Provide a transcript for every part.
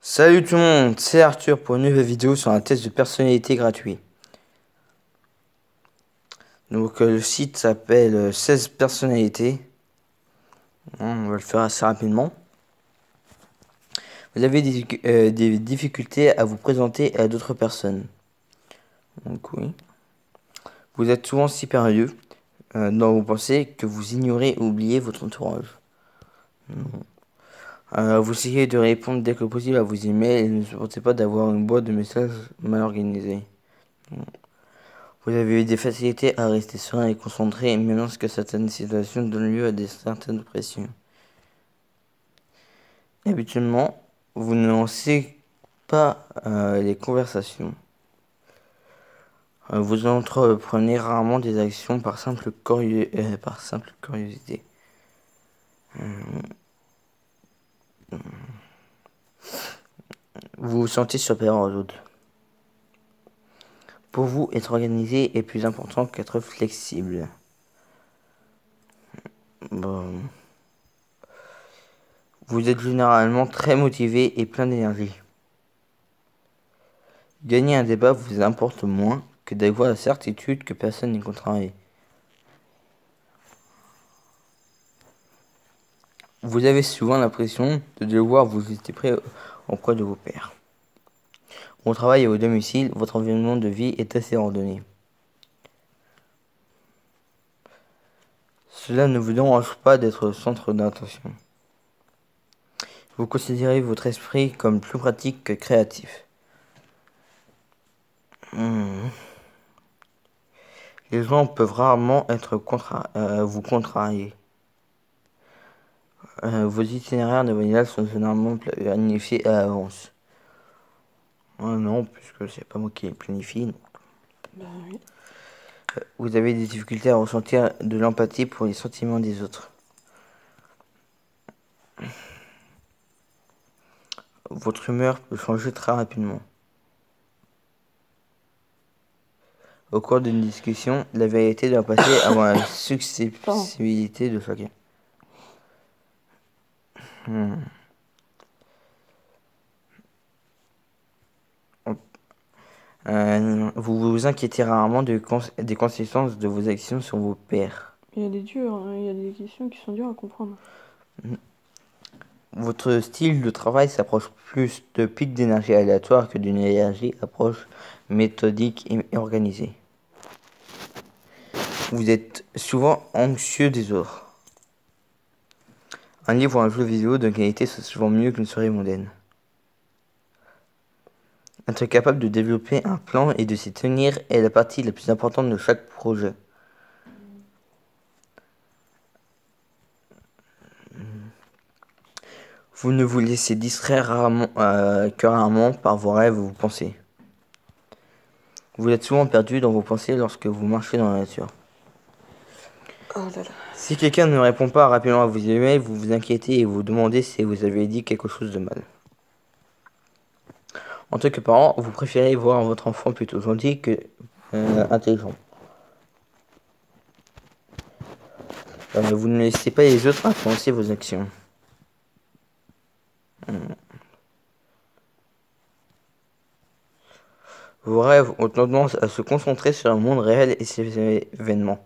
Salut tout le monde, c'est Arthur pour une nouvelle vidéo sur un test de personnalité gratuit. Donc le site s'appelle 16 personnalités. On va le faire assez rapidement. Vous avez des difficultés à vous présenter à d'autres personnes. Donc oui. Vous êtes souvent si sérieux dans vos pensées que vous ignorez ou oubliez votre entourage. Vous essayez de répondre dès que possible à vos emails et ne supportez pas d'avoir une boîte de messages mal organisée. Vous avez eu des facilités à rester serein et concentré, même lorsque certaines situations donnent lieu à certaines pressions. Habituellement, vous ne lancez pas les conversations. Vous entreprenez rarement des actions par simple curiosité. Vous vous sentez supérieur aux autres. Pour vous, être organisé est plus important qu'être flexible. Bon. Vous êtes généralement très motivé et plein d'énergie. Gagner un débat vous importe moins que d'avoir la certitude que personne n'est contrarié. Vous avez souvent l'impression de devoir vous rester prêt auprès de vos pairs. Au travail et au domicile, votre environnement de vie est assez ordonné. Cela ne vous dérange pas d'être le centre d'attention. Vous considérez votre esprit comme plus pratique que créatif. Les gens peuvent rarement vous contrarier. Vos itinéraires de voyage sont généralement planifiés à l'avance. Non, puisque c'est pas moi qui les planifie. Donc. Bah oui. Vous avez des difficultés à ressentir de l'empathie pour les sentiments des autres. Votre humeur peut changer très rapidement. Au cours d'une discussion, la vérité doit passer avant la susceptibilité de chacun. Vous vous inquiétez rarement des conséquences de vos actions sur vos pairs. Il y a des durs, hein, il y a des questions qui sont dures à comprendre. Votre style de travail s'approche plus de pics d'énergie aléatoires que d'une énergie approche méthodique et organisée. Vous êtes souvent anxieux des autres. Un livre ou un jeu vidéo de qualité c'est souvent mieux qu'une soirée mondaine. Être capable de développer un plan et de s'y tenir est la partie la plus importante de chaque projet. Vous ne vous laissez distraire que rarement par vos rêves ou vos pensées. Vous êtes souvent perdu dans vos pensées lorsque vous marchez dans la nature. Oh là là. Si quelqu'un ne répond pas rapidement à vos emails, vous vous inquiétez et vous demandez si vous avez dit quelque chose de mal. En tant que parent, vous préférez voir votre enfant plutôt gentil que intelligent. Vous ne laissez pas les autres influencer vos actions. Vos rêves ont tendance à se concentrer sur le monde réel et ses événements.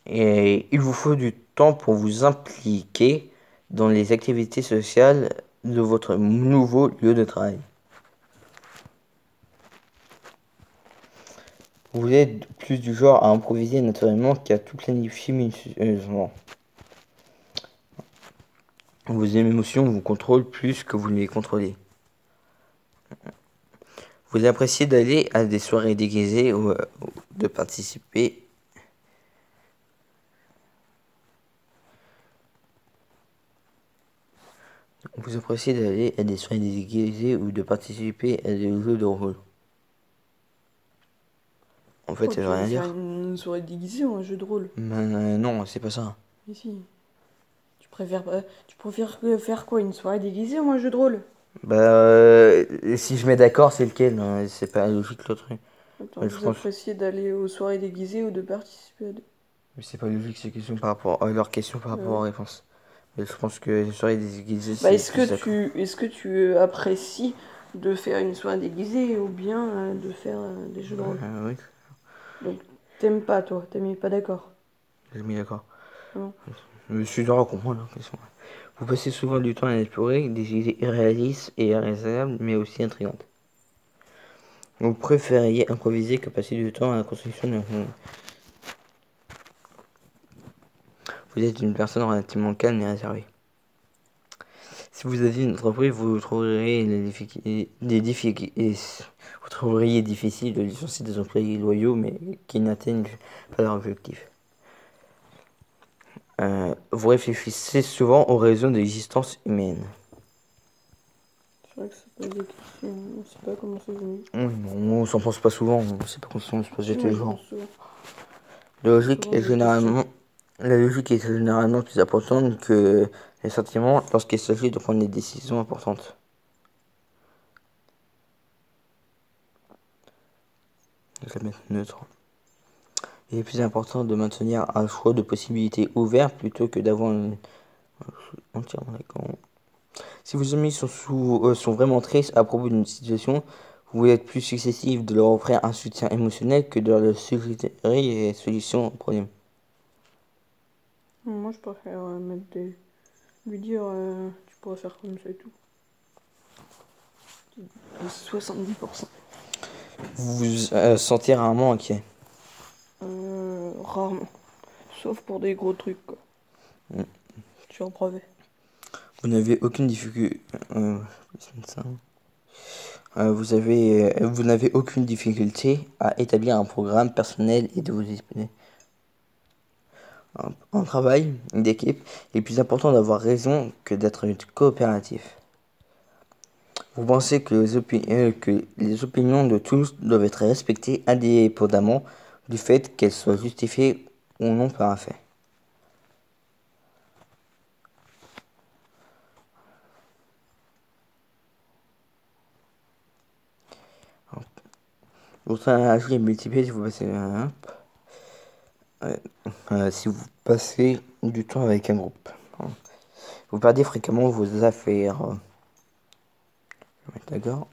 Et il vous faut du temps pour vous impliquer dans les activités sociales de votre nouveau lieu de travail. Vous êtes plus du genre à improviser naturellement qu'à tout planifier minutieusement. Vos émotions vous contrôlent plus que vous ne les contrôlez. Vous appréciez d'aller à des soirées déguisées ou de participer. Vous appréciez d'aller à des soirées déguisées ou de participer à des jeux de rôle. En fait, Quoi, ça tu veut rien veux faire dire. une soirée déguisée ou un jeu de rôle? Non, c'est pas ça. Mais si. Tu préfères faire quoi, une soirée déguisée ou un jeu de rôle? Si je mets d'accord, c'est lequel? C'est pas logique le truc. Attends, Je vous pense. appréciez d'aller aux soirées déguisées ou de participer à des... Mais c'est pas logique ces questions par rapport à leurs questions par rapport aux Ouais. réponses. Mais je pense que les soirées déguisées, Bah, c'est plus d'accord. est-ce que tu apprécies de faire une soirée déguisée ou bien de faire des jeux de rôle? Oui, Donc, t'aimes pas, toi, t'aimes pas, d'accord. j'ai mis d'accord. Non. Je suis dur à comprendre la question. Vous passez souvent du temps à explorer des idées irréalistes et irréalisables, mais aussi intrigantes. Vous préfériez improviser que passer du temps à la construction d'un... Vous êtes une personne relativement calme et réservée. Si vous aviez une entreprise, vous trouveriez vous trouveriez difficile de licencier des employés loyaux, mais qui n'atteignent pas leur objectif. Vous réfléchissez souvent aux raisons de l'existence humaine. C'est vrai que ça pose des questions, on sait pas comment c'est venu. Oui, on s'en pense pas souvent, on sait pas comment on se pose Si, tous moi les j'y jours. pense souvent. La Je pose logique souvent est des questions. généralement, la logique est généralement plus importante que les sentiments lorsqu'il s'agit de prendre des décisions importantes. Je vais la mettre neutre. Il est plus important de maintenir un choix de possibilités ouvert plutôt que d'avoir une... Entièrement d'accord. Si vos amis sont vraiment tristes à propos d'une situation, vous voulez être plus successif de leur offrir un soutien émotionnel que de leur suggérer des solutions au problème. Moi je préfère lui dire tu pourrais faire comme ça et tout. 70%. Vous vous sentez rarement inquiet. Rarement. Sauf pour des gros trucs, quoi. Mm. Tu en brevet. Vous n'avez aucune difficulté. Vous n'avez aucune difficulté à établir un programme personnel et de vous exprimer. En travail d'équipe, il est plus important d'avoir raison que d'être coopératif. Vous pensez que les opinions de tous doivent être respectées indépendamment du fait qu'elles soient justifiées ou non par un fait. Votre énergie est multipliée si vous passez si vous passez du temps avec un groupe. Vous perdez fréquemment vos affaires. D'accord.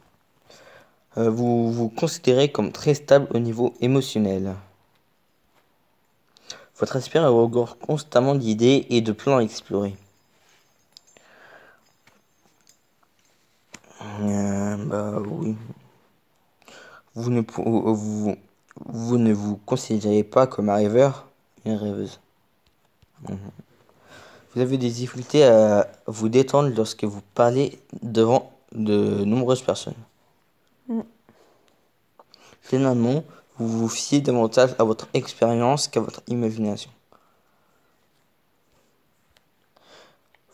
Vous vous considérez comme très stable au niveau émotionnel. Votre esprit regorge constamment d'idées et de plans à explorer. Bah oui. Vous ne, vous ne vous considérez pas comme un rêveur, une rêveuse. Mhm. Vous avez des difficultés à vous détendre lorsque vous parlez devant de nombreuses personnes. Mm. Finalement, vous vous fiez davantage à votre expérience qu'à votre imagination.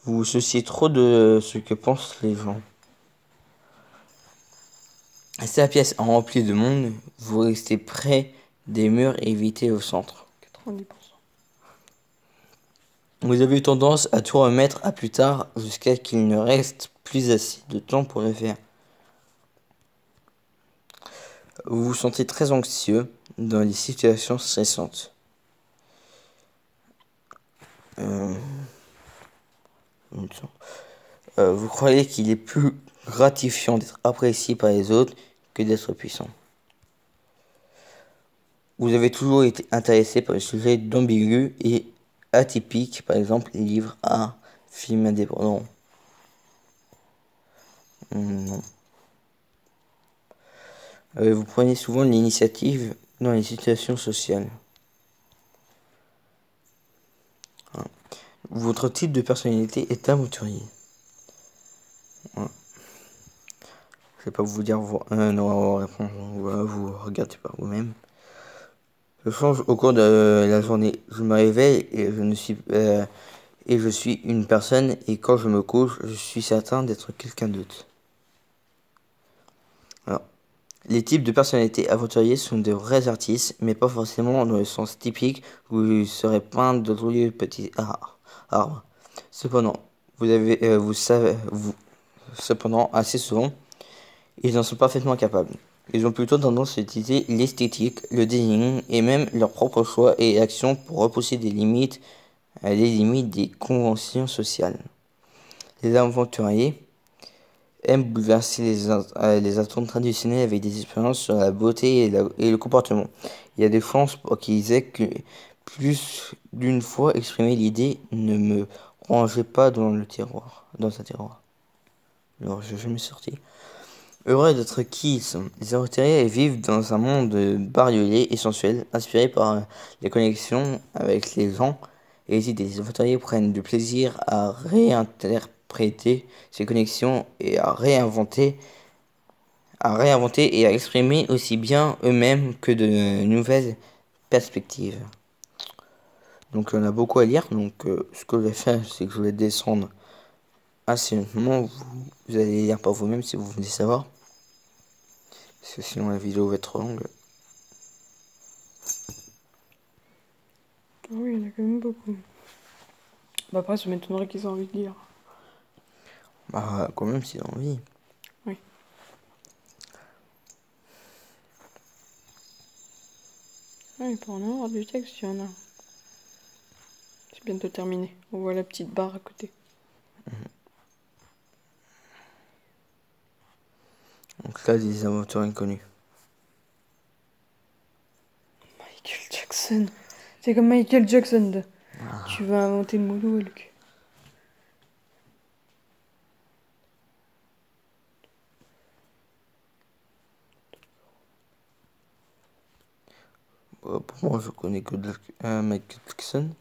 Vous vous souciez trop de ce que pensent les gens. Si la pièce est remplie de monde, vous restez près des murs et évitez le centre. 90%. Vous avez eu tendance à tout remettre à plus tard jusqu'à qu'il ne reste plus assez de temps pour le faire. Vous vous sentez très anxieux dans les situations stressantes. Euh, vous croyez qu'il est plus gratifiant d'être apprécié par les autres que d'être puissant. Vous avez toujours été intéressé par les sujets d'ambigu et atypiques, par exemple les livres, art, films indépendants. Non. Vous prenez souvent l'initiative dans les situations sociales. Votre type de personnalité est aventurier. Ouais. Je vais pas vous dire non, répondre, vous regardez par vous-même. Je change au cours de la journée. Je me réveille et je suis une personne et quand je me couche, je suis certain d'être quelqu'un d'autre. Alors, les types de personnalités aventuriers sont de vrais artistes, mais pas forcément dans le sens typique où ils seraient peints de jolis petits arbres. Cependant, cependant, assez souvent, ils en sont parfaitement capables. Ils ont plutôt tendance à utiliser l'esthétique, le design et même leurs propres choix et actions pour repousser les limites des conventions sociales. Les aventuriers aiment bouleverser les attentes traditionnelles avec des expériences sur la beauté et le comportement. Il y a des chances pour qu'ils aient que plus d'une fois exprimé l'idée ne me rangez pas dans un tiroir. Alors, je jamais sorti. Heureux d'être qui ils sont. Les aventuriers vivent dans un monde bariolé et sensuel, inspiré par les connexions avec les gens et les idées. Les aventuriers prennent du plaisir à réinterpréter ces connexions et à réinventer et à exprimer aussi bien eux-mêmes que de nouvelles perspectives. Donc on a beaucoup à lire. Donc ce que je vais faire, c'est que je vais descendre assez lentement. Vous allez lire par vous-même si vous voulez savoir. Parce que sinon la vidéo va être trop longue. Ah oui, il y en a quand même beaucoup. Bah après, ça m'étonnerait qu'ils aient envie de lire. Bah quand même si j'ai envie. Oui. Oui, pour en avoir du texte, il y en a. C'est bientôt terminé. On voit la petite barre à côté. Donc là des aventures inconnues. Michael Jackson. C'est comme Michael Jackson. Tu vas inventer le moulou, Luc. Pour moi je connais que Michael Jackson.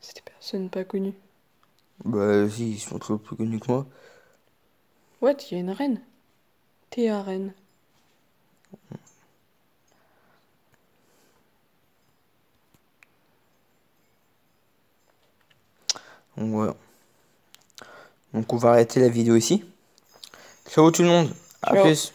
C'est des personnes pas connues. Bah si, ils sont toujours plus connus que moi. What? Il y a une reine. Théa reine. Donc voilà. Donc on va arrêter la vidéo ici. Ciao tout le monde. À Ciao. plus.